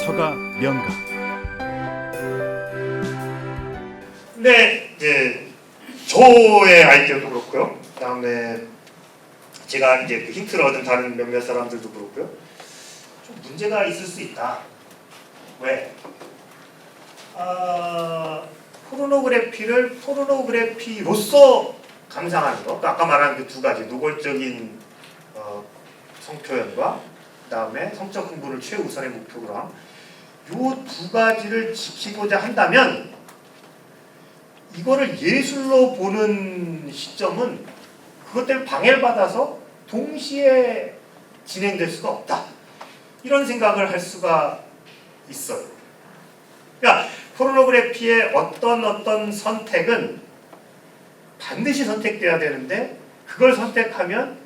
서가 명가. 근데 이제 저의 아이디어도 그렇고요. 그다음에 제가 이제 그 힌트를 얻은 다른 몇몇 사람들도 그렇고요. 좀 문제가 있을 수 있다. 왜? 포르노그래피를 포르노그래피로서 감상하는 거. 그러니까 아까 말한 그 두 가지 노골적인 성표현과 그다음에 성적 흥분을 최우선의 목표로 한 요 두 가지를 지키고자 한다면 이거를 예술로 보는 시점은 그것 때문에 방해를 받아서 동시에 진행될 수가 없다. 이런 생각을 할 수가 있어요. 그러니까 포르노그래피의 어떤 선택은 반드시 선택돼야 되는데 그걸 선택하면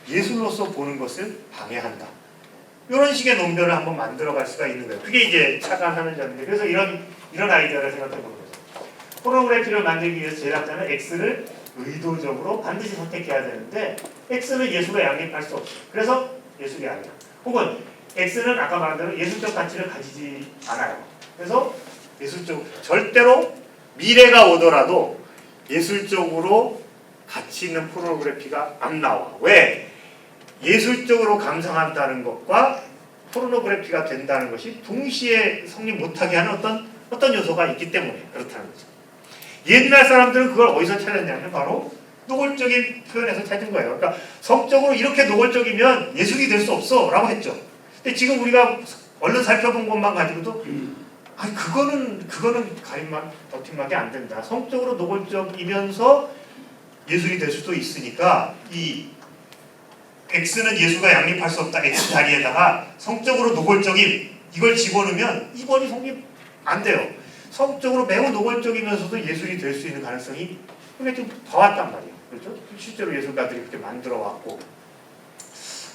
예술로서 보는 것을 방해한다. 이런 식의 논변을 한번 만들어갈 수가 있는 거예요. 그게 이제 착안하는 점인데 그래서 이런 아이디어를 생각해 보는 거죠. 포르노그래피를 만들기 위해서 제작자는 X를 의도적으로 반드시 선택해야 되는데 X는 예술에 양립할 수 없어요. 그래서 예술이 아니야. 혹은 X는 아까 말한 대로 예술적 가치를 가지지 않아요. 그래서 예술적 절대로 미래가 오더라도 예술적으로 가치 있는 포르노그래피가 안 나와. 왜? 예술적으로 감상한다는 것과 포르노그래피가 된다는 것이 동시에 성립 못하게 하는 어떤 요소가 있기 때문에 그렇다는 거죠. 옛날 사람들은 그걸 어디서 찾았냐면 바로 노골적인 표현에서 찾은 거예요. 그러니까 성적으로 이렇게 노골적이면 예술이 될 수 없어 라고 했죠. 근데 지금 우리가 얼른 살펴본 것만 가지고도 아니 그거는 가림막 버팀막이 안 된다. 성적으로 노골적이면서 예술이 될 수도 있으니까 이 X는 예술과 양립할 수 없다. X 자리에다가 성적으로 노골적인 이걸 집어넣으면 이번이 성립 안 돼요. 성적으로 매우 노골적이면서도 예술이 될 수 있는 가능성이 그게 좀 봐왔단 말이에요. 그렇죠? 실제로 예술가들이 그렇게 만들어 왔고.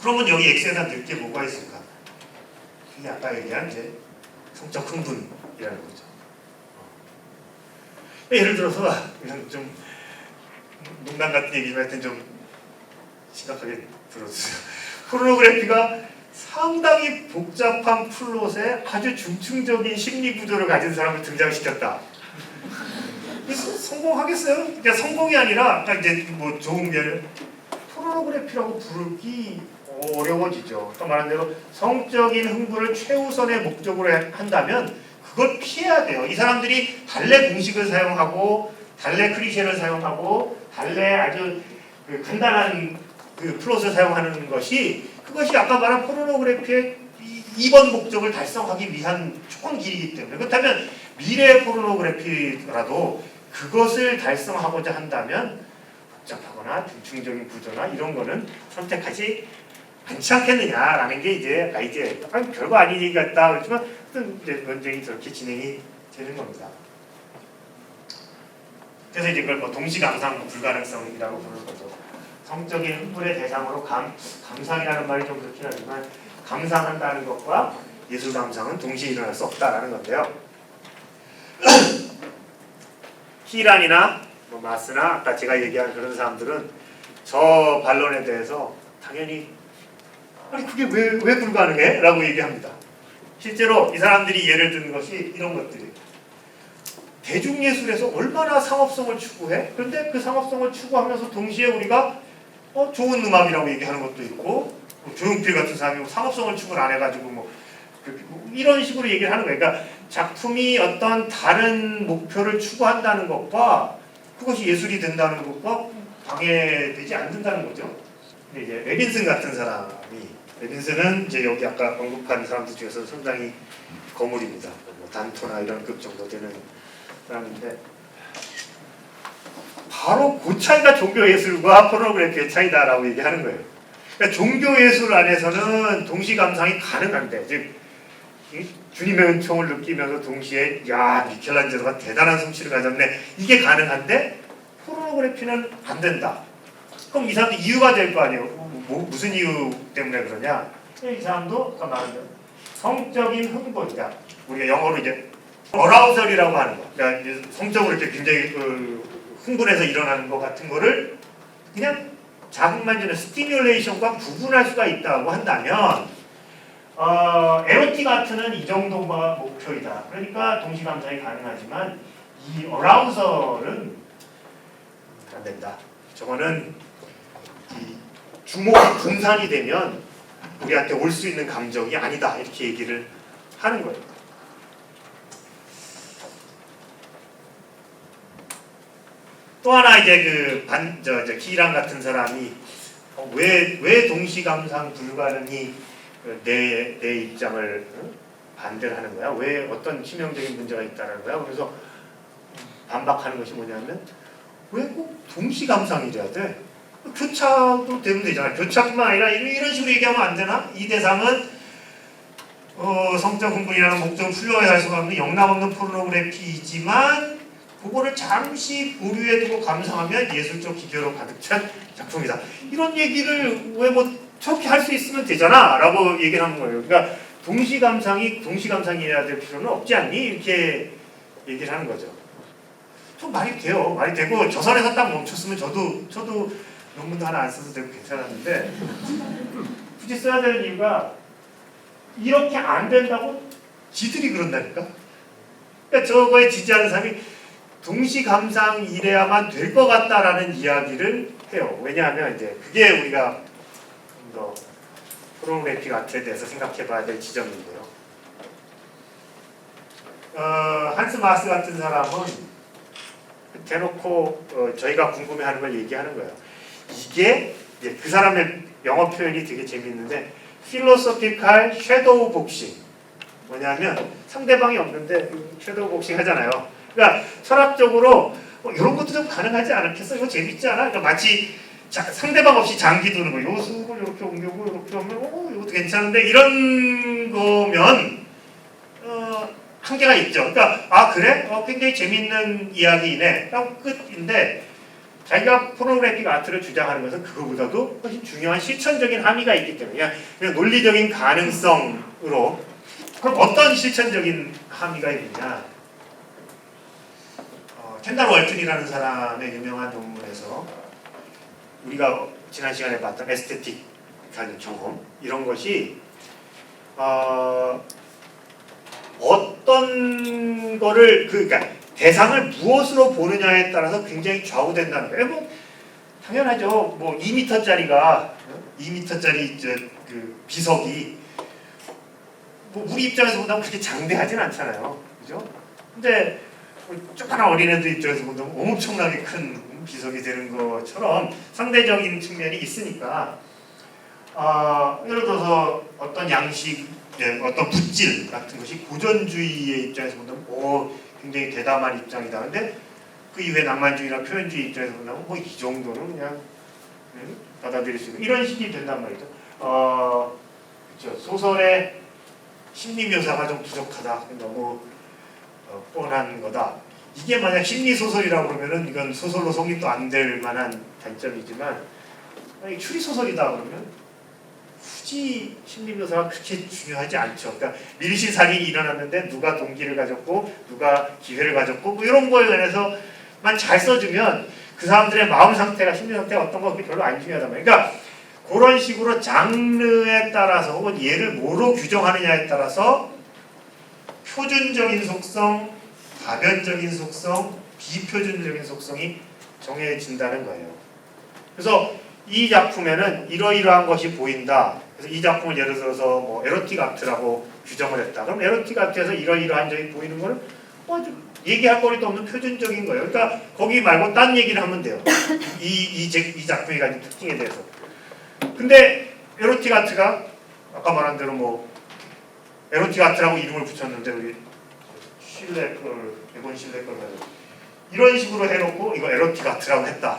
그러면 여기 X에다 넣을 게 뭐가 있을까? 그게 아까 얘기한 이제 성적 흥분이라는 거죠. 예를 들어서 이런 좀 농담 같은 얘기지만 하여튼 좀 심각하게 들어주세요. 포르노그래피가 상당히 복잡한 플롯에 아주 중층적인 심리 구조를 가진 사람을 등장시켰다. 성공하겠어요? 그러니까 성공이 아니라 그러니까 이제 뭐 좋은 게 포르노그래피라고 부르기 어려워지죠. 또 말한 대로 성적인 흥분을 최우선의 목적으로 한다면 그걸 피해야 돼요. 이 사람들이 달래 공식을 사용하고 달래 클리셰를 사용하고 달래 아주 간단한 그 플롯을 사용하는 것이 그것이 아까 말한 포르노그래피의 2번 목적을 달성하기 위한 좋은 길이기 때문에 그렇다면 미래의 포르노그래피라도 그것을 달성하고자 한다면 복잡하거나 중층적인 구조나 이런 거는 선택하지 않지 않겠느냐라는 게 이제 아이디어예요. 아니, 별거 아닌 얘기 같다 그렇지만 이제 논쟁이 저렇게 진행이 되는 겁니다. 그래서 이제 그걸 뭐 동시감상 불가능성이라고 부르는 거죠. 성적인 흥분의 대상으로 감상이라는 말이 좀 그렇긴 하지만 감상한다는 것과 예술 감상은 동시에 일어날 수 없다라는 건데요. 히란이나 뭐 마스나 아까 제가 얘기한 그런 사람들은 저 반론에 대해서 당연히 아니 그게 왜 불가능해? 라고 얘기합니다. 실제로 이 사람들이 예를 드는 것이 이런 것들이에요. 대중예술에서 얼마나 상업성을 추구해? 그런데 그 상업성을 추구하면서 동시에 우리가 좋은 음악이라고 얘기하는 것도 있고 조용필 같은 사람이 상업성을 추구를 안 해가지고 뭐 이런 식으로 얘기를 하는 거예요. 그러니까 작품이 어떤 다른 목표를 추구한다는 것과 그것이 예술이 된다는 것과 방해되지 않는다는 거죠. 근데 이제 레빈슨 같은 사람이 레빈슨은 이제 여기 아까 언급한 사람들 중에서 상당히 거물입니다. 뭐 단토나 이런 급 정도 되는 사람인데 바로 그 차이가 종교예술과 포르노그래피의 차이다라고 얘기하는 거예요. 그러니까 종교예술 안에서는 동시감상이 가능한데 즉 주님의 은총을 느끼면서 동시에 야 미켈란젤로가 대단한 솜씨를 가졌네 이게 가능한데 포르노그래피는 안 된다. 그럼 이 사람도 이유가 될 거 아니에요. 무슨 이유 때문에 그러냐? 이 사람도 아까 말한 대로 성적인 흥분이다. 우리가 영어로 이제 어라우설이라고 하는 거. 그러니까 이제 성적으로 이렇게 굉장히 흥분해서 일어나는 것 같은 거를 그냥 자극만 주는 스티뮬레이션과 구분할 수가 있다고 한다면 에로틱 아트는 이 정도가 목표이다. 그러니까 동시 감상이 가능하지만 이 어라우설은 안 된다. 저거는 이 주목이 분산이 되면 우리한테 올 수 있는 감정이 아니다. 이렇게 얘기를 하는 거예요. 또 하나 이제 키랑 같은 사람이 왜 동시 감상 불가능이 내 입장을 반대를 하는 거야? 왜 어떤 치명적인 문제가 있다는 거야? 그래서 반박하는 것이 뭐냐면 왜 꼭 동시 감상이래야 돼? 교차도 되면 되잖아. 교차뿐만 아니라 이런 식으로 얘기하면 안 되나? 이 대상은 성적 흥분이라는 목적을 풀려야 할 수가 없는 영락없는 포르노그래피이지만 그거를 잠시 보류해 두고 감상하면 예술적 기교로 가득 찬 작품이다. 이런 얘기를 왜 뭐 저렇게 할 수 있으면 되잖아 라고 얘기를 하는 거예요. 그러니까 동시 감상이어야 될 필요는 없지 않니? 이렇게 얘기를 하는 거죠. 좀 말이 돼요. 말이 되고 저 선에서 딱 멈췄으면 저도 논문도 하나 안 써도 되고 괜찮았는데 굳이 써야 되는 이유가 이렇게 안 된다고 지들이 그런다니까. 그러니까 저거에 지지하는 사람이 동시 감상이래야만 될 것 같다라는 이야기를 해요. 왜냐하면 이제 그게 우리가 좀 더 포르노그래픽 아트에 대해서 생각해봐야 될 지점인데요. 한스 마스 같은 사람은 대놓고 저희가 궁금해하는 걸 얘기하는 거예요. 이게 그 사람의 영어 표현이 되게 재밌는데 필로소피칼 섀도우 복싱. 뭐냐면 상대방이 없는데 섀도우 복싱 하잖아요. 그러니까 철학적으로 이런 것도 좀 가능하지 않겠어? 이거 재밌지 않아? 그러니까 마치 상대방 없이 장기 두는 거. 요 수를 이렇게 옮기고 이렇게 하면 이것도 괜찮은데 이런 거면 한계가 있죠. 그러니까 그래? 굉장히 재밌는 이야기네. 라고 끝인데 자기가 포르노그래픽 아트를 주장하는 것은 그거보다도 훨씬 중요한 실천적인 함의가 있기 때문에 그냥 논리적인 가능성으로 그럼 어떤 실천적인 함의가 있느냐? 켄달 월튼이라는 사람의 유명한 논문에서 우리가 지난 시간에 봤던 에스테틱한 경험 이런 것이 어떤 거를 그러니까 대상을 무엇으로 보느냐에 따라서 굉장히 좌우된다는 거예요. 뭐 당연하죠. 뭐 2m짜리가 2m짜리 그 비석이 뭐 우리 입장에서 본다면 그렇게 장대하진 않잖아요. 그죠? 근데 조그마한 어린애들 입장에서 본다면 엄청나게 큰 비석이 되는 것처럼 상대적인 측면이 있으니까 예를 들어서 어떤 양식, 어떤 붓질 같은 것이 고전주의의 입장에서 본다면 굉장히 대담한 입장이다. 근데 그 이후에 낭만주의나 표현주의 입장에서 본다면 뭐 이 정도는 그냥 받아들일 수 있는 이런 식이 된단 말이죠. 그렇죠. 소설의 심리 묘사가 좀 부족하다. 너무 뻔한 거다. 이게 만약 심리소설이라고 그러면은 이건 소설로 성립도 안 될 만한 단점이지만 만약 추리소설이다 그러면 굳이 심리묘사가 그렇게 중요하지 않죠. 그러니까 밀실살인이 일어났는데 누가 동기를 가졌고 누가 기회를 가졌고 뭐 이런 거에 관해서만 잘 써주면 그 사람들의 마음 상태가 심리 상태가 어떤 거 별로 안 중요하단 말이에요. 그러니까 그런 식으로 장르에 따라서 혹은 얘를 뭐로 규정하느냐에 따라서 표준적인 속성, 다변적인 속성, 비표준적인 속성이 정해진다는 거예요. 그래서 이 작품에는 이러이러한 것이 보인다. 그래서 이 작품을 예를 들어서 뭐 에로틱 아트라고 규정을 했다. 그럼 에로틱 아트에서 이러이러한 점이 보이는 거는 좀 얘기할 거리도 없는 표준적인 거예요. 그러니까 거기 말고 딴 얘기를 하면 돼요. 이 작품이 가진 특징에 대해서. 근데 에로틱 아트가 아까 말한 대로 뭐 에로틱 아트라고 이름을 붙였는데 우리 에본 실레 걸 가지고 이런 식으로 해놓고 이거 에로틱 아트라고 했다.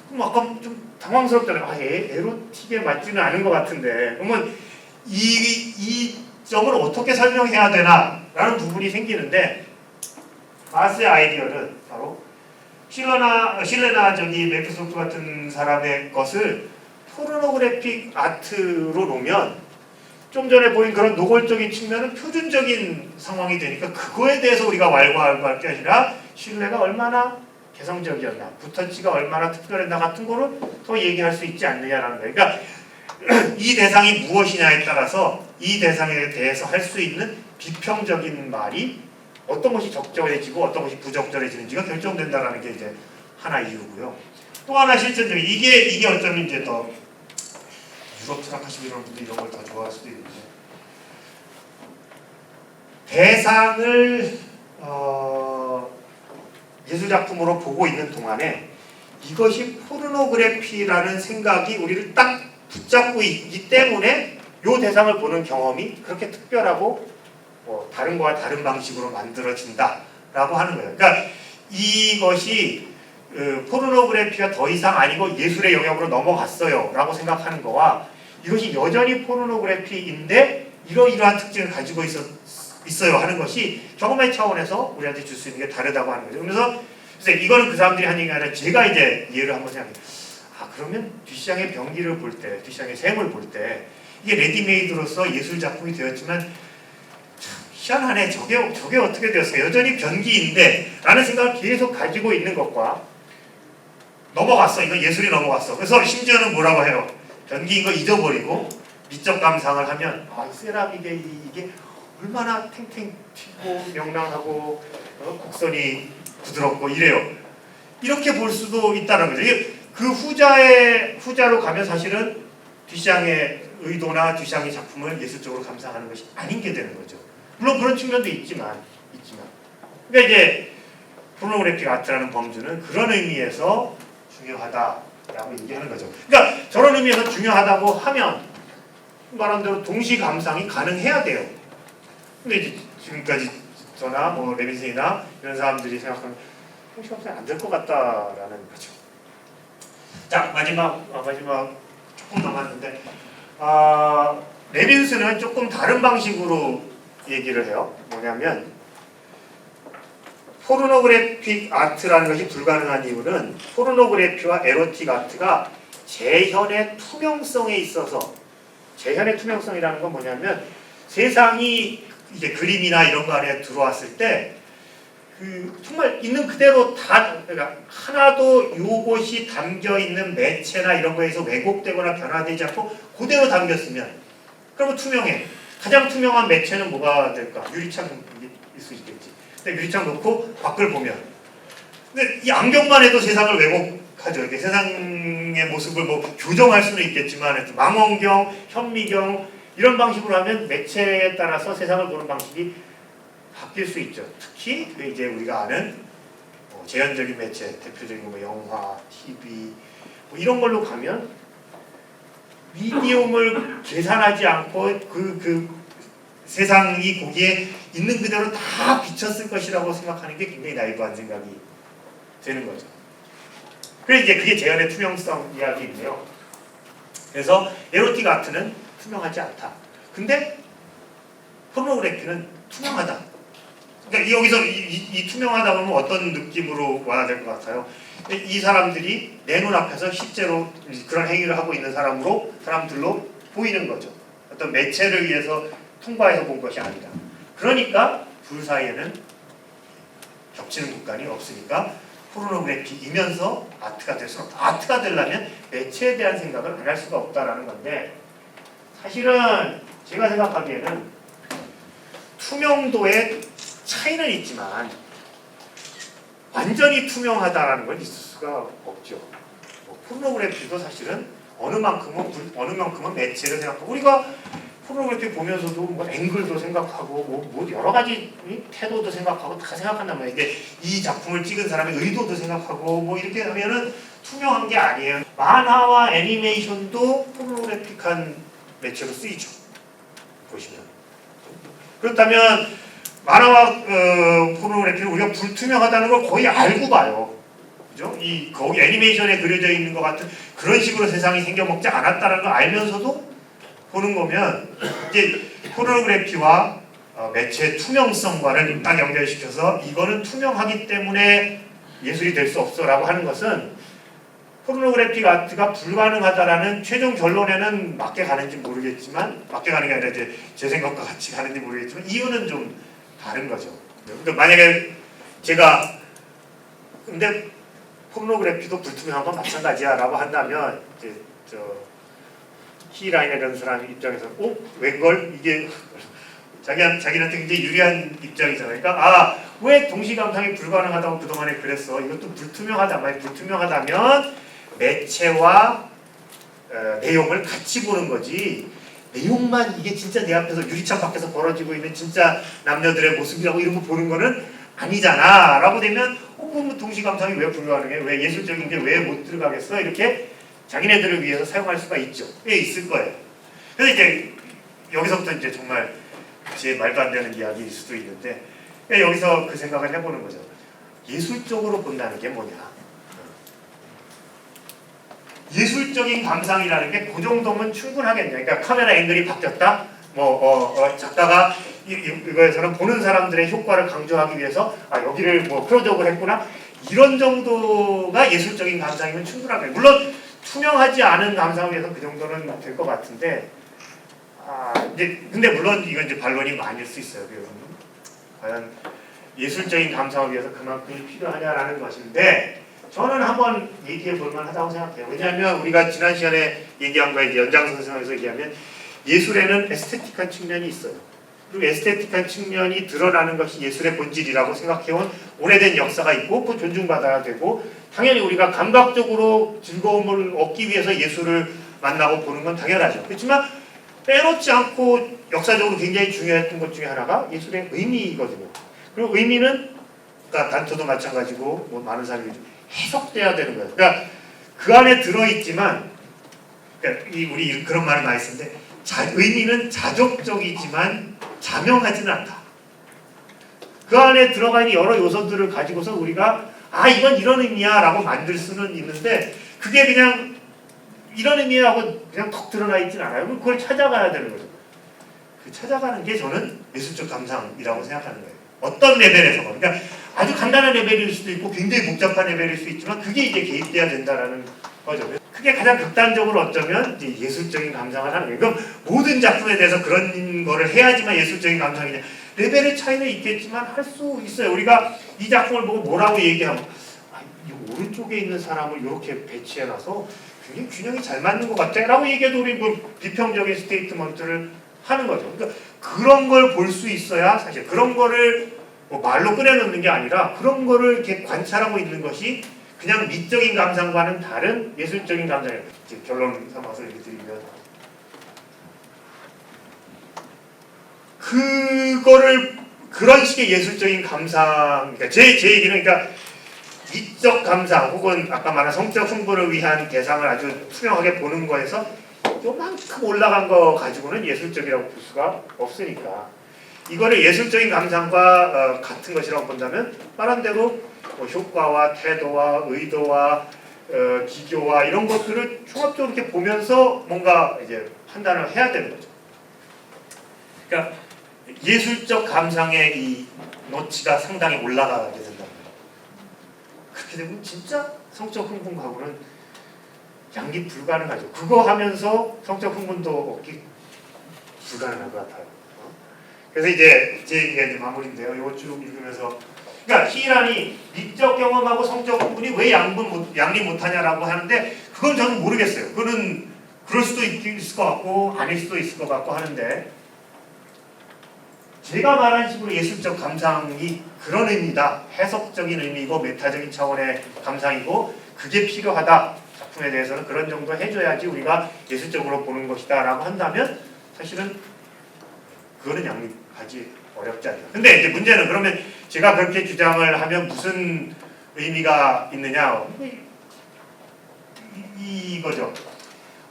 그럼 아까 좀 당황스럽잖아요. 에로틱에 맞지는 않은 것 같은데 그러면 이 점을 어떻게 설명해야 되나 라는 부분이 생기는데 마스의 아이디어는 바로 실레나 메피스토프 같은 사람의 것을 포르노그래픽 아트로 놓으면 좀 전에 보인 그런 노골적인 측면은 표준적인 상황이 되니까 그거에 대해서 우리가 왈가왈부할 게 아니라 실레가 얼마나 개성적이었나, 붓터치가 얼마나 특별했나 같은 거를 더 얘기할 수 있지 않느냐라는 거예요. 그러니까 이 대상이 무엇이냐에 따라서 이 대상에 대해서 할 수 있는 비평적인 말이 어떤 것이 적절해지고 어떤 것이 부적절해지는지가 결정된다라는 게 이제 하나 이유고요. 또 하나 실전적인 이게 어쩌면 이제 더 유럽 철학하시는 이런 분들 이런 걸 더 좋아할 수도 있는데 대상을 예술 작품으로 보고 있는 동안에 이것이 포르노그래피라는 생각이 우리를 딱 붙잡고 있기 때문에 이 대상을 보는 경험이 그렇게 특별하고 다른 거와 다른 방식으로 만들어진다라고 하는 거예요. 그러니까 이것이 포르노그래피가 더 이상 아니고 예술의 영역으로 넘어갔어요 라고 생각하는 거와 이것이 여전히 포르노그래피인데 이러이러한 특징을 가지고 있어요 하는 것이 경험의 차원에서 우리한테 줄 수 있는 게 다르다고 하는 거죠. 그래서 이거는 그 사람들이 한 얘기가 아니라 제가 이제 이해를 한번 생각해요. 그러면 뒷시장의 병기를 볼 때, 뒷시장의 샘을 볼 때 이게 레디메이드로서 예술 작품이 되었지만 참 희한하네. 저게 어떻게 되었어요? 여전히 변기인데 라는 생각을 계속 가지고 있는 것과 넘어갔어. 이건 예술이 넘어갔어. 그래서 심지어는 뭐라고 해요? 변기인 거 잊어버리고 미적 감상을 하면 세라믹의 이게 얼마나 탱탱 튀고 명랑하고 곡선이 부드럽고 이래요. 이렇게 볼 수도 있다는 거죠. 그 후자로 가면 사실은 뒷시장의 의도나 뒷시장의 작품을 예술적으로 감상하는 것이 아닌 게 되는 거죠. 물론 그런 측면도 있지만 그러니까 이제 포르노그래픽 아트라는 범주는 그런 의미에서 중요하다라고 얘기하는 거죠. 그러니까 저런 의미에서 중요하다고 하면 말한 대로 동시 감상이 가능해야 돼요. 근데 이제 지금까지 저나 뭐 레빈슨이나 이런 사람들이 생각하면 동시 감상이 안 될 것 같다라는 거죠. 자 마지막 조금 남았는데 레빈슨은 조금 다른 방식으로 얘기를 해요. 뭐냐면 포르노그래픽 아트라는 것이 불가능한 이유는 포르노그래피와 에로틱 아트가 재현의 투명성에 있어서 재현의 투명성이라는 건 뭐냐면 세상이 이제 그림이나 이런 거 안에 들어왔을 때 정말 있는 그대로 그러니까 하나도 요것이 담겨 있는 매체나 이런 거에서 왜곡되거나 변화되지 않고 그대로 담겼으면 그러면 투명해. 가장 투명한 매체는 뭐가 될까? 유리창일 수 있겠지. 근데 유리창 놓고 밖을 보면 근데 이 안경만 해도 세상을 왜곡하죠. 이렇게 세상의 모습을 뭐 교정할 수는 있겠지만 망원경, 현미경 이런 방식으로 하면 매체에 따라서 세상을 보는 방식이 바뀔 수 있죠. 특히 이제 우리가 아는 재현적인 매체, 대표적인 뭐 영화, TV 뭐 이런 걸로 가면 미디움을 계산하지 않고 그 세상이 거기에 있는 그대로 다 비쳤을 것이라고 생각하는 게 굉장히 나이브한 생각이 되는 거죠. 그래서 이제 그게 재현의 투명성 이야기인데요. 그래서 에로틱 아트는 투명하지 않다. 근데 포르노그래피는 투명하다. 그러니까 여기서 이 투명하다 보면 어떤 느낌으로 와야 될 것 같아요? 이 사람들이 내 눈앞에서 실제로 그런 행위를 하고 있는 사람들로 보이는 거죠. 어떤 매체를 위해서 통과해서 본 것이 아니다. 그러니까 둘 사이에는 겹치는 국간이 없으니까 포르노그래피이면서 아트가 될 수는 없다. 아트가 되려면 매체에 대한 생각을 안 할 수가 없다라는 건데 사실은 제가 생각하기에는 투명도의 차이는 있지만 완전히 투명하다라는 건 있을 수가 없죠. 포르노그래피도 사실은 어느 만큼은 매체를 생각하고 우리가 포르노그래피 보면서도 뭐 앵글도 생각하고 뭐 여러 가지 태도도 생각하고 다 생각한단 말이에요. 이게 이 작품을 찍은 사람의 의도도 생각하고 뭐 이렇게 하면은 투명한 게 아니에요. 만화와 애니메이션도 포르노그래픽한 매체로 쓰이죠. 보시면 그렇다면 만화와 포르노그래피는 우리가 불투명하다는 걸 거의 알고 봐요. 그죠? 거기 애니메이션에 그려져 있는 것 같은 그런 식으로 세상이 생겨먹지 않았다는 걸 알면서도 보는 거면 이제 포르노그래피와 매체의 투명성과를 딱 연결시켜서 이거는 투명하기 때문에 예술이 될 수 없어라고 하는 것은 포르노그래픽 아트가 불가능하다라는 최종 결론에는 맞게 가는지 모르겠지만 맞게 가는 게 아니라 이제 제 생각과 같이 가는지 모르겠지만 이유는 좀 다른 거죠. 그러니까 만약에 근데 포르노그래피도 불투명한 건 마찬가지야라고 한다면 이제 키라인이라는 사람 입장에서 웬걸 이게 자기한테 굉장히 유리한 입장이잖아요. 그러니까 왜 동시 감상이 불가능하다고 그동안에 그랬어? 이것도 불투명하다. 만약 불투명하다면 매체와 내용을 같이 보는 거지. 내용만 이게 진짜 내 앞에서 유리창 밖에서 벌어지고 있는 진짜 남녀들의 모습이라고 이런 거 보는 거는 아니잖아 라고 되면 그럼 동시 감상이 왜 불가능해? 왜 예술적인 게 왜 못 들어가겠어? 이렇게 자기네들을 위해서 사용할 수가 있죠. 꽤 있을 거예요. 그래서 이제 여기서부터 이제 정말 제 말도 안 되는 이야기일 수도 있는데 여기서 그 생각을 해보는 거죠. 예술적으로 본다는 게 뭐냐? 예술적인 감상이라는 게 그 정도면 충분하겠냐? 그러니까 카메라 앵글이 바뀌었다. 작가가 이거에서는 보는 사람들의 효과를 강조하기 위해서 여기를 클로즈업을 했구나. 이런 정도가 예술적인 감상이면 충분하겠네. 물론 투명하지 않은 감상을 위해서 그 정도는 될 것 같은데. 근데 물론 이건 이제 반론이 많을 수 있어요. 과연 예술적인 감상을 위해서 그만큼이 필요하냐라는 것인데 저는 한번 얘기해 볼 만하다고 생각해요. 왜냐하면 우리가 지난 시간에 얘기한 거에 이제 연장선상에서 얘기하면 예술에는 에스테틱한 측면이 있어요. 그리고 에스테틱한 측면이 드러나는 것이 예술의 본질이라고 생각해온 오래된 역사가 있고 그 존중받아야 되고 당연히 우리가 감각적으로 즐거움을 얻기 위해서 예술을 만나고 보는 건 당연하죠. 그렇지만 빼놓지 않고 역사적으로 굉장히 중요했던 것 중에 하나가 예술의 의미거든요. 그리고 의미는 그러니까 단토도 마찬가지고 많은 사람이 해석돼야 되는 거예요. 그러니까 그 안에 들어있지만 그러니까 우리 그런 말을 많이 쓰는데 의미는 자족적이지만 자명하지는 않다. 그 안에 들어가 있는 여러 요소들을 가지고서 우리가 이건 이런 의미야 라고 만들 수는 있는데 그게 그냥 이런 의미라고 그냥 턱 드러나 있진 않아요. 그걸 찾아가야 되는 거죠. 그 찾아가는 게 저는 예술적 감상이라고 생각하는 거예요. 어떤 레벨에서 그러니까 아주 간단한 레벨일 수도 있고 굉장히 복잡한 레벨일 수 있지만 그게 이제 개입돼야 된다라는 거죠. 그게 가장 극단적으로 어쩌면 이제 예술적인 감상을 하는 거예요. 그럼 모든 작품에 대해서 그런 거를 해야지만 예술적인 감상이냐? 레벨의 차이는 있겠지만 할 수 있어요. 우리가 이 작품을 보고 뭐라고 얘기하면 이 오른쪽에 있는 사람을 이렇게 배치해놔서 굉장히 균형이 잘 맞는 것 같아 라고 얘기해도 우리 비평적인 스테이트먼트를 하는 거죠. 그러니까 그런 걸 볼 수 있어야 사실 그런 거를 말로 꺼내놓는 게 아니라 그런 거를 이렇게 관찰하고 있는 것이 그냥 미적인 감상과는 다른 예술적인 감상이에요. 결론 삼아서 이렇게 드리면 그거를 그런 식의 예술적인 감상 그러니까 제 얘기는 그러니까 미적 감상 혹은 아까 말한 성적 승부를 위한 대상을 아주 투명하게 보는 거에서 요만큼 올라간 거 가지고는 예술적이라고 볼 수가 없으니까 이거를 예술적인 감상과 같은 것이라고 본다면 말한 대로 효과와 태도와 의도와 기교와 이런 것들을 종합적으로 이렇게 보면서 뭔가 이제 판단을 해야 되는 거죠. 그러니까 예술적 감상의 이 노치가 상당히 올라가게 된다. 그렇게 되면 진짜 성적 흥분하고는 양립 불가능하죠. 그거 하면서 성적 흥분도 얻기 불가능할 것 같아요. 그래서 이제 제 얘기가 이제 마무리인데요. 이거 쭉 읽으면서 그러니까 히란이 미적 경험하고 성적 흥분이 왜 양립 못하냐라고 하는데 그건 저는 모르겠어요. 그거는 그럴 수도 있을 것 같고 아닐 수도 있을 것 같고 하는데 제가 말한 식으로 예술적 감상이 그런 의미다. 해석적인 의미고 메타적인 차원의 감상이고 그게 필요하다. 작품에 대해서는 그런 정도 해줘야지 우리가 예술적으로 보는 것이다 라고 한다면 사실은 그거는 양립하기 어렵지 않나. 근데 이제 문제는 그러면 제가 그렇게 주장을 하면 무슨 의미가 있느냐 이거죠.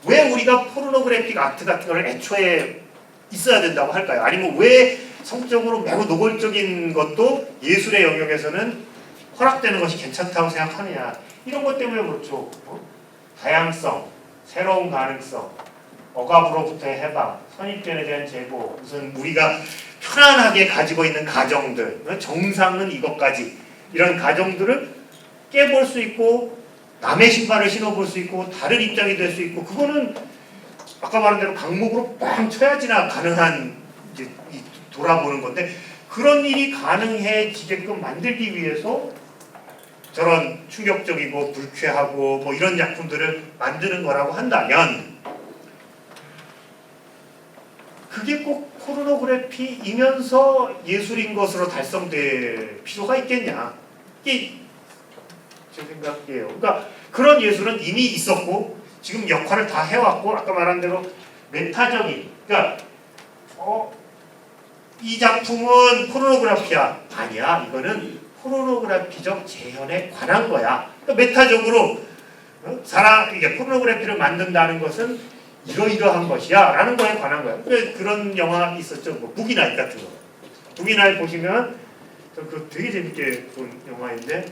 왜 우리가 포르노그래픽 아트 같은 걸 애초에 있어야 된다고 할까요? 아니면 왜 성적으로 매우 노골적인 것도 예술의 영역에서는 허락되는 것이 괜찮다고 생각하느냐 이런 것 때문에 그렇죠. 다양성, 새로운 가능성, 억압으로부터의 해방, 선입견에 대한 제고, 무슨 우리가 편안하게 가지고 있는 가정들, 정상은 이것까지 이런 가정들을 깨볼 수 있고 남의 신발을 신어볼 수 있고 다른 입장이 될 수 있고 그거는 아까 말한 대로 강목으로 빵 쳐야지나 가능한 이제 돌아보는 건데 그런 일이 가능해지게끔 만들기 위해서 저런 충격적이고 불쾌하고 이런 작품들을 만드는 거라고 한다면 그게 꼭 포르노그래피이면서 예술인 것으로 달성될 필요가 있겠냐? 이게 제 생각이에요. 그러니까 그런 예술은 이미 있었고 지금 역할을 다 해왔고 아까 말한 대로 메타적인 그러니까 이 작품은 포르노그래피야 아니야 이거는 포르노그래피적 재현에 관한 거야. 그러니까 메타적으로 사람 이게 포르노그래피를 만든다는 것은 이러이러한 것이야 라는 거에 관한 거야. 그러니까 그런 영화 있었죠. 뭐 북이나잇 같은 거. 북이나잇 보시면 그 되게 재밌게 본 영화인데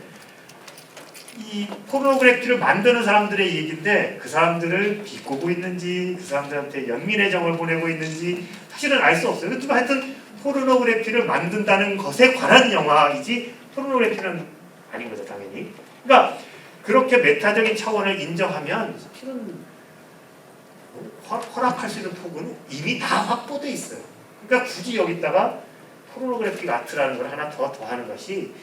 이 포르노그래피를 만드는 사람들의 얘기인데 그 사람들을 비꼬고 있는지 그 사람들한테 연민의 정을 보내고 있는지 사실은 알 수 없어요. 근데 하여튼 포르노그래피를 만든다는 것에 관한 영화이지 포르노그래피는 아닌 거죠 당연히. 그러니까 그렇게 메타적인 차원을 인정하면 사실은 허락할 수 있는 폭은 이미 다 확보돼 있어요. 그러니까 굳이 여기다가 포르노그래픽 아트라는 걸 하나 더 하는 것이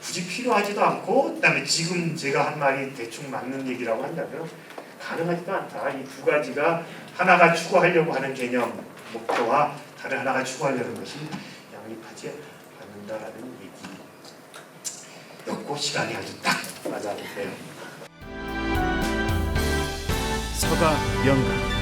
굳이 필요하지도 않고 그다음에 지금 제가 한 말이 대충 맞는 얘기라고 한다면 가능하지도 않다. 이 두 가지가 하나가 추구하려고 하는 개념 목표와 다른 하나가 추구하려는 것이 양립하지 않는다라는 얘기였고 시간이 아주 딱 맞았는데요. 서가 명가